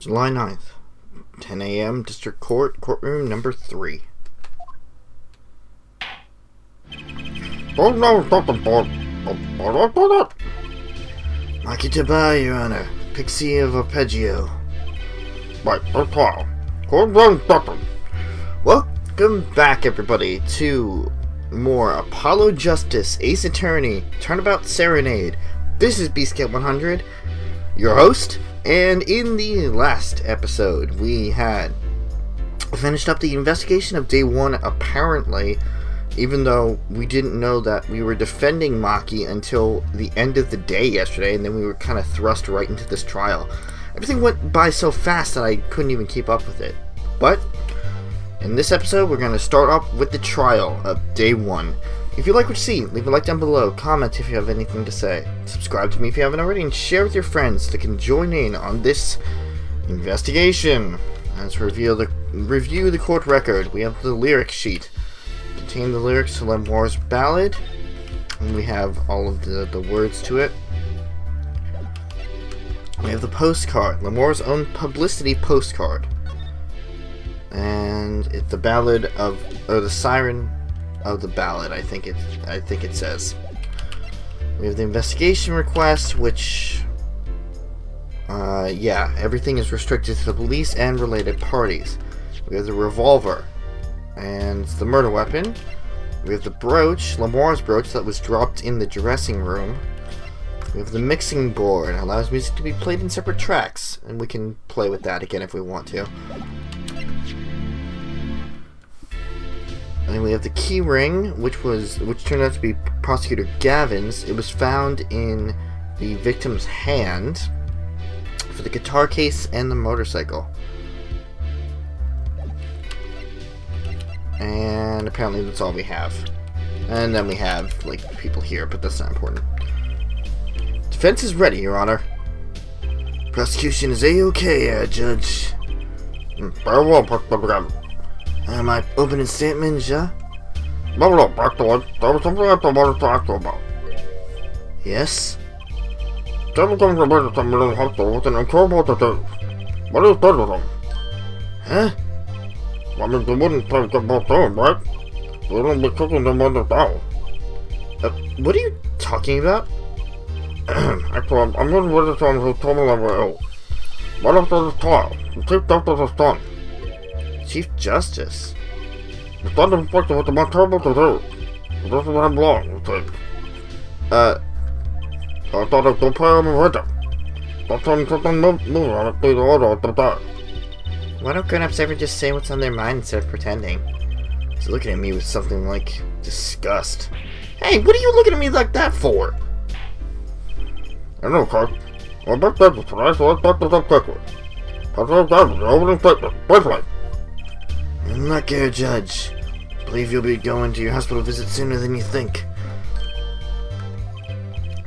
July 9th, 10 a.m. District Court, Courtroom number 3. Machi, Your Honor. Pixie of Arpeggio. Welcome back, everybody, to more Apollo Justice, Ace Attorney, Turnabout Serenade. This is Beastcat 100, your host, and in the last episode, we had finished up the investigation of Day 1, apparently, even though we didn't know that we were defending Machi until the end of the day yesterday, and then we were kind of thrust right into this trial. Everything went by so fast that I couldn't even keep up with it. But in this episode, we're going to start off with the trial of Day 1. If you like what you see, leave a like down below, comment if you have anything to say, subscribe to me if you haven't already, and share with your friends that can join in on this investigation. Let's review the court record. We have the lyric sheet. Contain the lyrics to Lemoire's ballad, and we have all of the words to it. We have the postcard, Lemoire's own publicity postcard. And it's the ballad of, or the siren of the ballad, I think it says. We have the investigation request, which, everything is restricted to the police and related parties. We have the revolver, and the murder weapon. We have the brooch, Lemoire's brooch, that was dropped in the dressing room. We have the mixing board, it allows music to be played in separate tracks, and we can play with that again if we want to. And then we have the key ring, which turned out to be Prosecutor Gavin's. It was found in the victim's hand for the guitar case and the motorcycle. And apparently that's all we have. And then we have, like, people here, but that's not important. Defense is ready, Your Honor. Prosecution is A-OK, Judge. Very well, Mr. My opening statement, ja? No, back to it. There was something I wanted to ask you about. Yes? Several times I visited some little hospital with an incurable disease. What is this with them? Huh? I mean, they wouldn't take them both in, right? They wouldn't be kicking them under down. What are you talking about? Actually, I'm going to visit someone who told me they were ill. Right after this trial, the Chief Justice's son. Chief Justice? The son is inflicted with the most terrible disease. It doesn't have long, you see. I thought if they pay him a visit, that's when something moving on it through the order at the time. Why don't grown-ups ever just say what's on their mind instead of pretending? He's looking at me with something like disgust. Hey, what are you looking at me like that for? In any case, we're back there today, so let's back this up quickly. President Davis, your opening statement, briefly. I'm not here, Judge. I believe you'll be going to your hospital visit sooner than you think.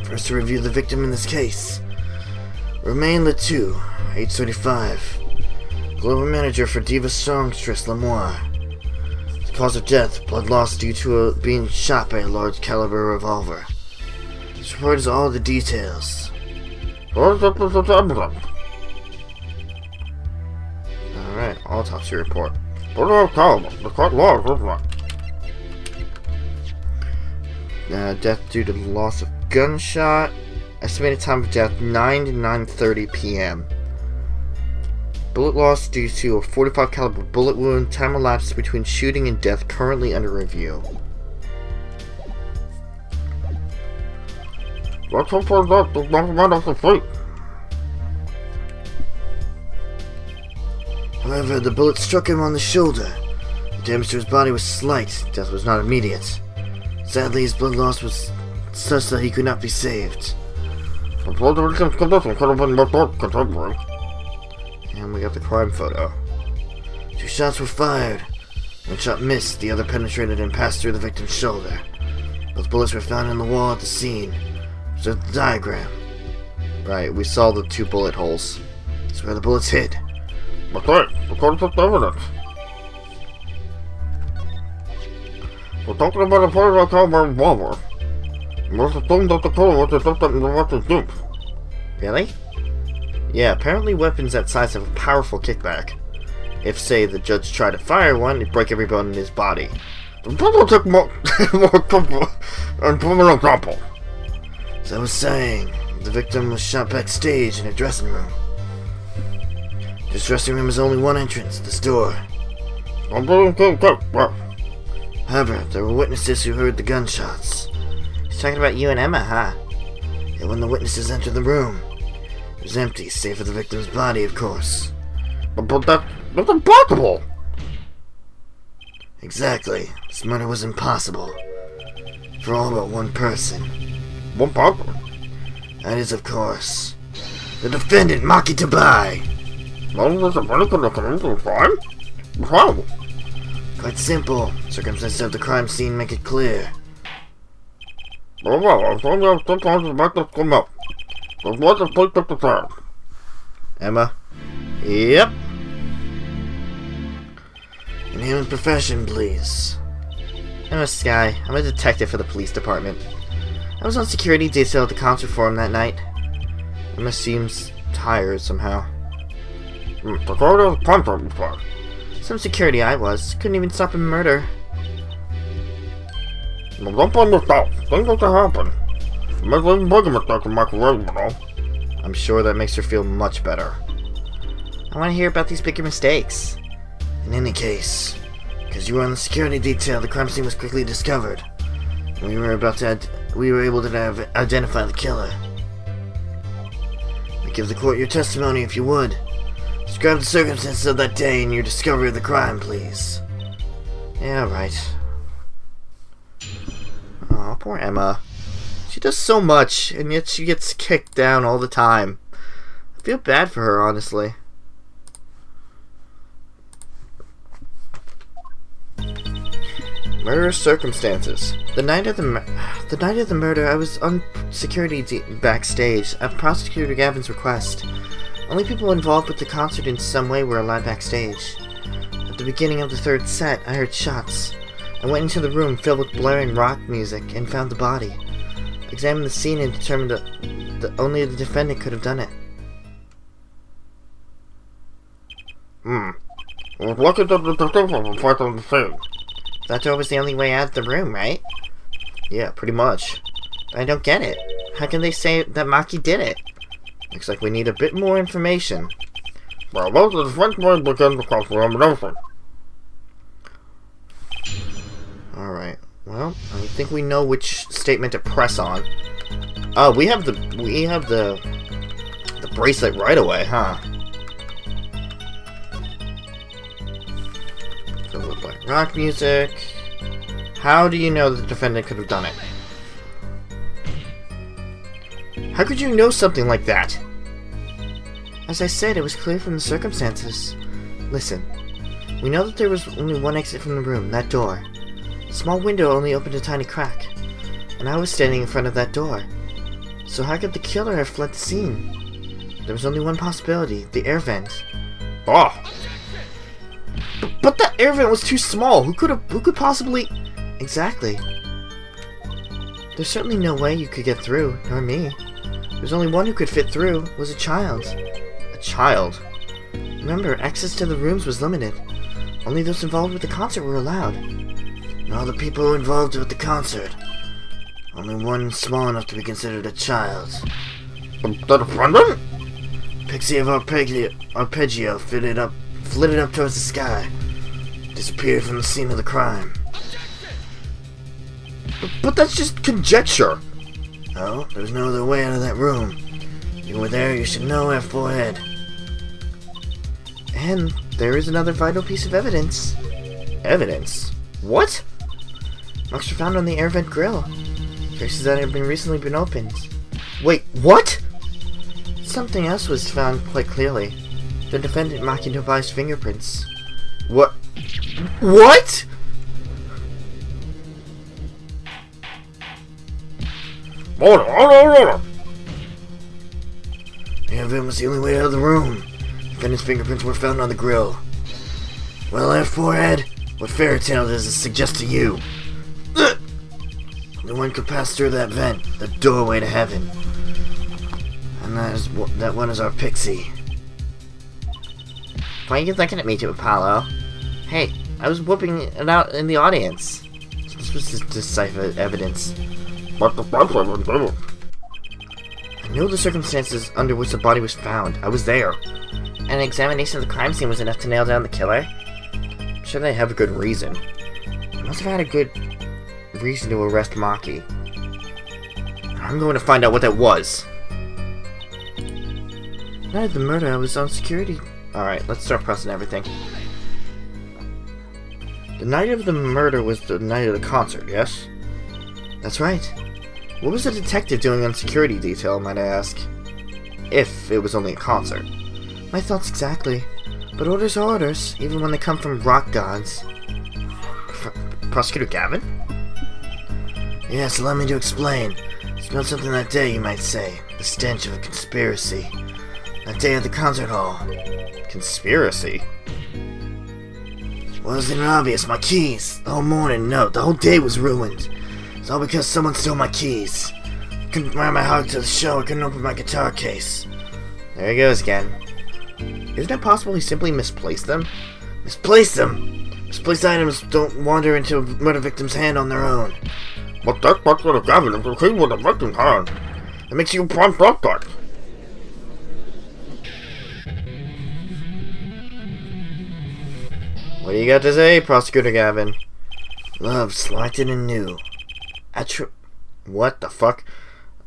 First to review the victim in this case. Romain Letou, age 35. Global manager for Diva songstress Lemoire. The cause of death, blood loss due to being shot by a large caliber revolver. This report is all the details. Alright, autopsy report. It's quite large, isn't it? Death due to loss of gunshot. Estimated time of death 9 to 9:30 p.m. Bullet loss due to a .45 caliber bullet wound. Time elapsed between shooting and death currently under review. Let's hope for that. There's nothing right off the street. However, the bullet struck him on the shoulder. The damage to his body was slight. Death was not immediate. Sadly, his blood loss was such that he could not be saved. The blood of the condition could have been more contemporary. And we got the crime photo. 2 shots were fired. One shot missed, the other penetrated and passed through the victim's shoulder. Both bullets were found in the wall at the scene. So the diagram. Right, we saw the 2 bullet holes. That's where the bullets hit. But hey, according to the evidence. We're talking about a .45 caliber revolver. Let's assume that the killer was the victim in the Russian youth. Really? Yeah, apparently weapons that size have a powerful kickback. If, say, the judge tried to fire one, it'd break every bone in his body. The people took more trouble and put me in trouble. As I was saying, the victim was shot backstage in a dressing room. This dressing room has only one entrance, this door. However, there were witnesses who heard the gunshots. He's talking about you and Emma, huh? And when the witnesses entered the room, it was empty, save for the victim's body, of course. But that's impossible! Exactly. This murder was impossible. For all but one person. One person? That is, of course, the defendant, Machi. None of this defendant could have committed a crime? How? Quite simple. Circumstances of the crime scene make it clear. Well, I'm telling you, sometimes the back come up. But what the police took the time? Emma? Yep. And name and profession, please. Emma Sky. I'm a detective for the police department. I was on security detail at the concert forum that night. Emma seems tired somehow. Security of the concert before. Some security I was. Couldn't even stop a murder. Well, don't blame yourself. Things like that happen. You make even bigger mistakes in my career, you know. I'm sure that makes her feel much better. I want to hear about these bigger mistakes. In any case, because you were on the security detail, the crime scene was quickly discovered. We were able to identify the killer. Give the court your testimony if you would. Describe the circumstances of that day and your discovery of the crime, please. Yeah, right. Aw, poor Emma. She does so much, and yet she gets kicked down all the time. I feel bad for her, honestly. Murder circumstances. The night of the murder, I was on security backstage at Prosecutor Gavin's request. Only people involved with the concert in some way were allowed backstage. At the beginning of the third set, I heard shots. I went into the room filled with blaring rock music and found the body. Examined the scene and determined that only the defendant could have done it. It was lucky that the detective was right on the scene. That door was the only way out of the room, right? Yeah, pretty much. But I don't get it. How can they say that Machi did it? Looks like we need a bit more information. Well, those are the French boys begin to cross the elimination. Alright. Well, I think we know which statement to press on. Oh, we have the bracelet right away, huh? Filled with black rock music. How do you know that the defendant could have done it? How could you know something like that? As I said, it was clear from the circumstances. Listen, we know that there was only one exit from the room, that door. The small window only opened a tiny crack, and I was standing in front of that door. So how could the killer have fled the scene? There was only one possibility, the air vent. Ah! But that air vent was too small. Who could possibly... Exactly. There's certainly no way you could get through, nor me. There's only one who could fit through, was a child. A child? Remember, access to the rooms was limited. Only those involved with the concert were allowed. And all the people involved with the concert. Only one small enough to be considered a child. The defendant? Pixie of Arpeggio flitted up towards the sky. Disappeared from the scene of the crime. But that's just conjecture. Oh, there's no other way out of that room. You were there, you should know, F4head. And there is another vital piece of evidence. Evidence? What? Marks were found on the air vent grill. Traces that had recently been opened. Wait, what? Something else was found quite clearly. The defendant Machi's fingerprints. What? What? Hold on. The air vent was the only way out of the room. Defendant's fingerprints were found on the grill. Well, F4head, what fairy tale does it suggest to you? No one could pass through that vent, the doorway to heaven. I'm That one is our pixie. Why are you looking at me, too, Apollo? Hey, I was whooping it out in the audience. This was just decipher evidence. But the pipes are invisible. I know the circumstances under which the body was found. I was there. An examination of the crime scene was enough to nail down the killer? I'm sure they have a good reason. They must have had a good reason to arrest Machi. I'm going to find out what that was. The night of the murder, I was on security. Alright, let's start pressing everything. The night of the murder was the night of the concert, yes? That's right. What was the detective doing on security detail, might I ask? If it was only a concert. My thoughts exactly. But orders are orders, even when they come from rock gods. Prosecutor Gavin? Yes, allow me to explain. Smelled something that day, you might say. The stench of a conspiracy. That day at the concert hall. Conspiracy? Well, it was obvious. My keys. The whole morning, no, the whole day was ruined. It's all because someone stole my keys. Couldn't wear my heart to the show. I couldn't open my guitar case. There he goes again. Isn't it possible he simply misplaced them? Misplaced them? Misplaced items don't wander into a murder victim's hand on their own. But that's what the Gavin is okay with the victim's hand. It makes you a prime suspect. What do you got to say, Prosecutor Gavin? Love, selected and new. What the fuck?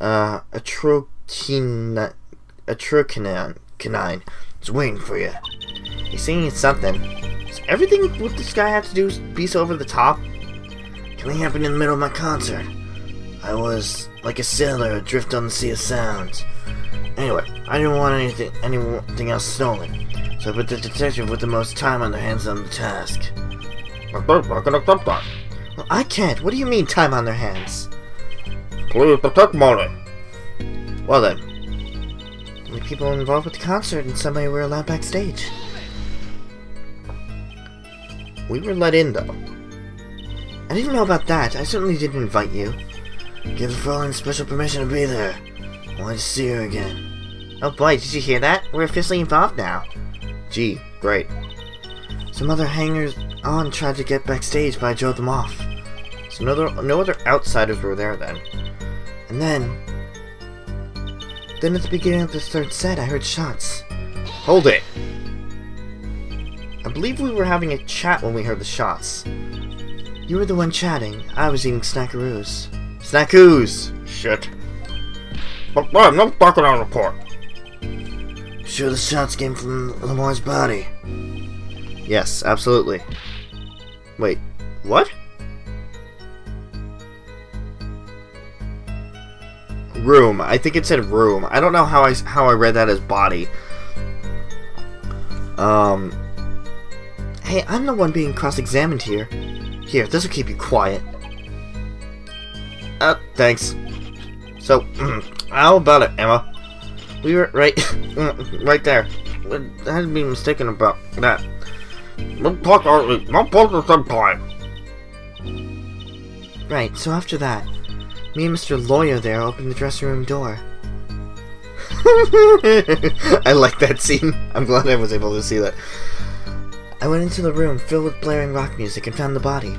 Atrocanine is waiting for you. He's singing something. Does everything with this guy have to do be so over the top? Something happened in the middle of my concert. I was like a sailor adrift on the sea of sounds. Anyway, I didn't want anything else stolen, so I put the detective with the most time on their hands on the task. But they're not gonna accept that. Well, I can't. What do you mean, time on their hands? Please protect money. Well then, only people involved with the concert and somebody were allowed backstage. We were let in, though. I didn't know about that. I certainly didn't invite you. Give the Fraulein special permission to be there. I wanted to see her again. Oh boy, did you hear that? We're officially involved now. Gee, great. Some other hangers-on tried to get backstage, but I drove them off. So no other outsiders were there then. And then at the beginning of the third set, I heard shots. Hold it! I believe we were having a chat when we heard the shots. You were the one chatting. I was eating snackaroos. Snackoos! Shit. But I'm not backing out of court. Sure the shots came from Lamar's body? Yes, absolutely. Wait, what? Room. I think it said room. I don't know how I read that as body. Hey, I'm the one being cross-examined here. Here, this'll keep you quiet. Thanks. So, how about it, Emma? We were right there. I hadn't been mistaken about that. Don't talk early. Not both at the same time. Right, so after that, me and Mr. Lawyer there opened the dressing room door. I like that scene. I'm glad I was able to see that. I went into the room filled with blaring rock music and found the body.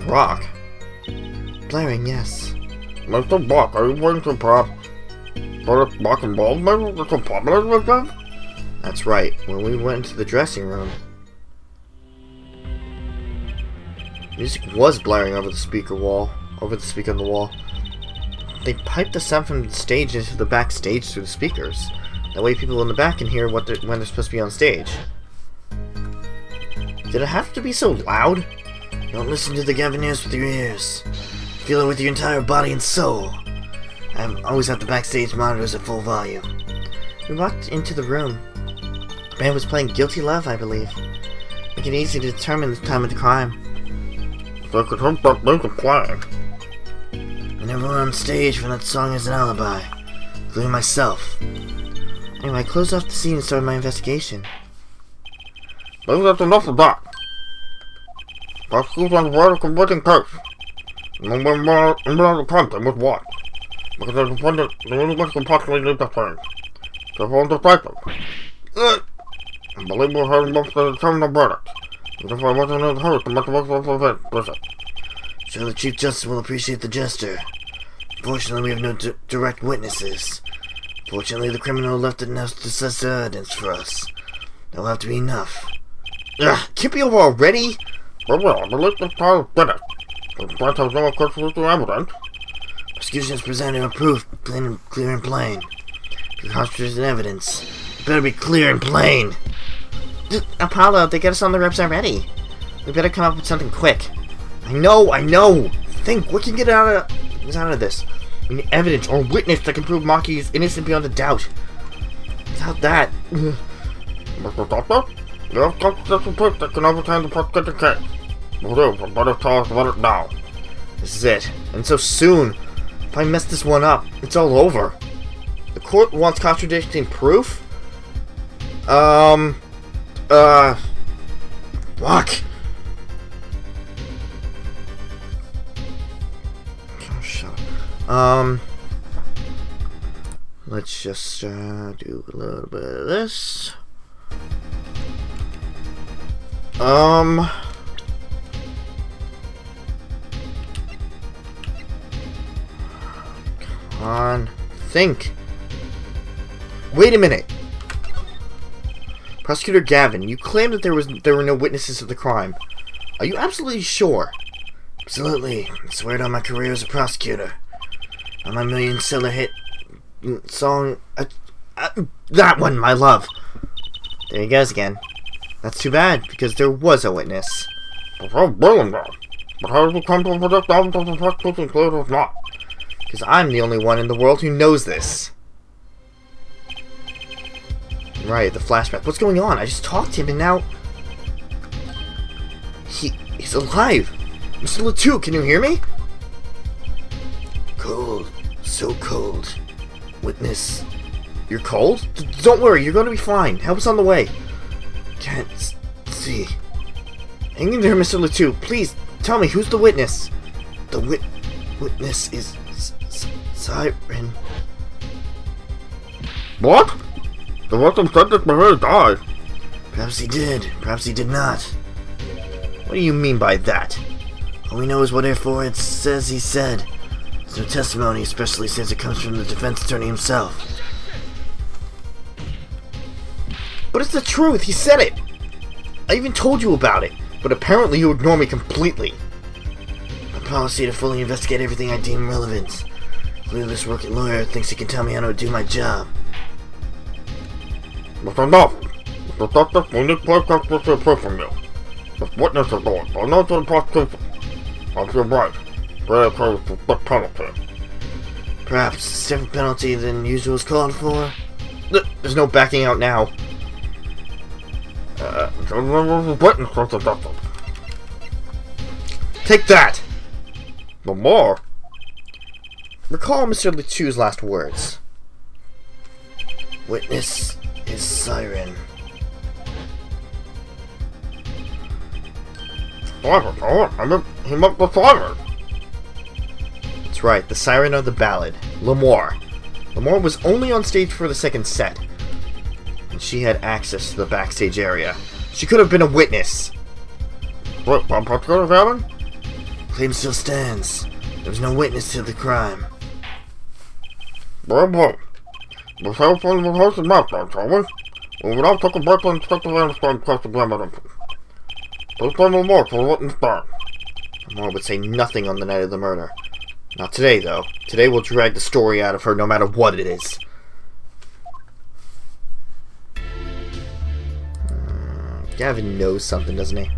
Rock? Blaring, yes. Mr. Buck, are you going to perhaps put us back involved maybe with some popular like that? That's right. When we went into the dressing room, music was blaring over the speaker on the wall. They piped the sound from the stage into the backstage through the speakers. That way people in the back can hear when they're supposed to be on stage. Did it have to be so loud? Don't listen to the Gavineers with your ears. Feel it with your entire body and soul. I always have the backstage monitors at full volume. We walked into the room. The band was playing Guilty Love, I believe. Make it easy to determine the time of the crime. So I could hope that music playing. And everyone on stage for that song has an alibi, including myself. Anyway, I closed off the scene and started my investigation. Maybe that's enough of that. Prosecution's on the way to convicting case. And then we're more into content with what? because there's a point that the only one can possibly leave the thing. Therefore, the paper. I believe we're hearing most of the terminal verdict. If I wasn't in a hurry to make the most of the event, listen. Sure, the Chief Justice will appreciate the gesture. Fortunately, we have no direct witnesses. Fortunately, the criminal left enough to assess evidence for us. That will have to be enough. Ugh, can't be over already? Well, I believe the trial did it. The defense has no contradictory evidence. Prosecution has presented a proof, clear and plain. The contradicting evidence. It better be clear and plain. Apollo, they get us on the ropes already. We better come up with something quick. I know. Think, what can get out of this? We need evidence or witness that can prove Machi is innocent beyond a doubt. Without that... Mr. Doctor, you have contradictory proof that can overturn the prosecution case. Well, do, better tell us about it now. This is it. And so soon. If I mess this one up, it's all over. The court wants contradicting proof? Fuck. Oh, shut up. Let's just, do a little bit of this. Come on. Think. Wait a minute. Prosecutor Gavin, you claim that there were no witnesses of the crime. Are you absolutely sure? Absolutely. I swear it on my career as a prosecutor. On my million-seller hit song... that one, my love. There he goes again. That's too bad, because there was a witness. But how brilliant that? But how did you come to predict evidence of the prosecution clear or not? Because I'm the only one in the world who knows this. Right, the flashback. What's going on? I just talked to him and now... He's alive! Mr. Latou, can you hear me? Cold. So cold. Witness. You're cold? Don't worry, you're going to be fine. Help's on the way. Can't see. Hang in there, Mr. Latou. Please, tell me, who's the witness? The witness is... Siren. What? The victim said that Maria died. Perhaps he did. Perhaps he did not. What do you mean by that? All we know is whatever it says he said. There's no testimony, especially since it comes from the defense attorney himself. But it's the truth. He said it. I even told you about it. But apparently you ignore me completely. My policy to fully investigate everything I deem relevant. Clueless working lawyer thinks he can tell me how to do my job. That's enough. Mr. Doctor, we need clear contradictory proof from you. This witness is going, but not to the prosecution. If you're right, very close to the penalty. Perhaps a stiffer penalty than usual is called for? There's no backing out now. Witness, Mr. Doctor. Take that! The more? Recall Mr. Latou's last words. Witness is Siren. He meant the siren. That's right, the siren of the ballad, L'Amour. L'Amour was only on stage for the second set, and she had access to the backstage area. She could have been a witness. Wait, one particular Gavin? Claim still stands. There was no witness to the crime. Very well. The cell phone was hosted meltdown, shall we? We will now take a break and inspect the understand question evidence. Please tell me more for the witness stand. L'Amour would say nothing on the night of the murder. Not today, though. Today we'll drag the story out of her no matter what it is. Gavin knows something, doesn't he?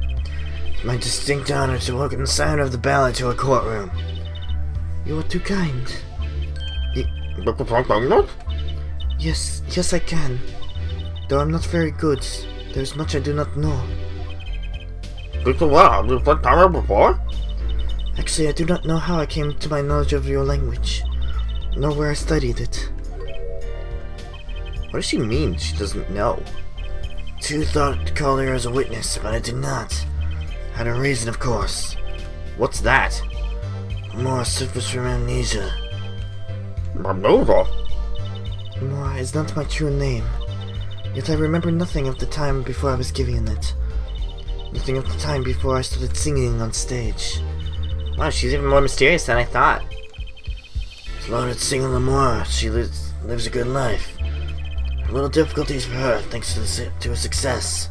It's my distinct honor to welcome the siren of the ballad to our courtroom. You are too kind. You can talk about it? Yes I can. Though I'm not very good. There's much I do not know. Speak well. Have you spent time here before? Actually, I do not know how I came to my knowledge of your language, nor where I studied it. What does she mean she doesn't know? Two thought to call her as a witness, but I did not. Had a reason, of course. What's that? More suffers from amnesia. Maneuver? Lamar is not my true name. Yet I remember nothing of the time before I was given it. Nothing of the time before I started singing on stage. Wow, she's even more mysterious than I thought. Started singing Lamar. She lives a good life. A little difficulties for her, thanks to her success.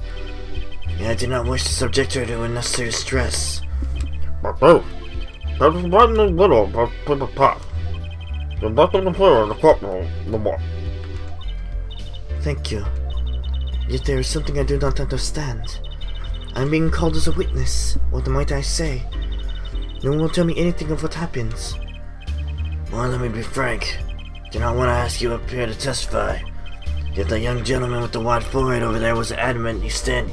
Yet I did not wish to subject her to unnecessary stress. But no. That is one little about pt.5. You're not looking for in the courtroom, Lamar. Thank you. Yet there is something I do not understand. I am being called as a witness. What might I say? No one will tell me anything of what happens. Well, let me be frank. I do not want to ask you up here to testify. Yet the young gentleman with the wide forehead over there was adamant you stand.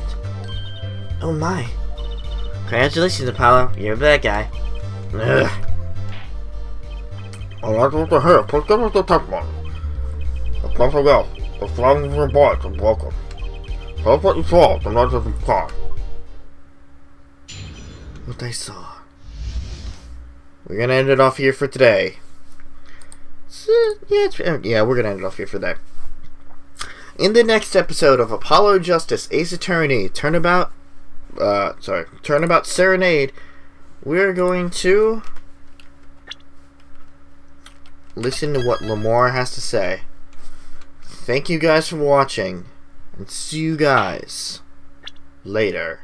Oh my. Congratulations, Apollo. You're a bad guy. Ugh. Alright, what the hell? Please give us the testimony. If nothing else, the sound of your voice is broken. Tell us what you saw, the night of the crime. What I saw. We're gonna end it off here for today. Yeah, we're gonna end it off here for today. In the next episode of Apollo Justice, Ace Attorney, Turnabout Serenade, we're going to listen to what Lamar has to say. Thank you guys for watching, and see you guys later.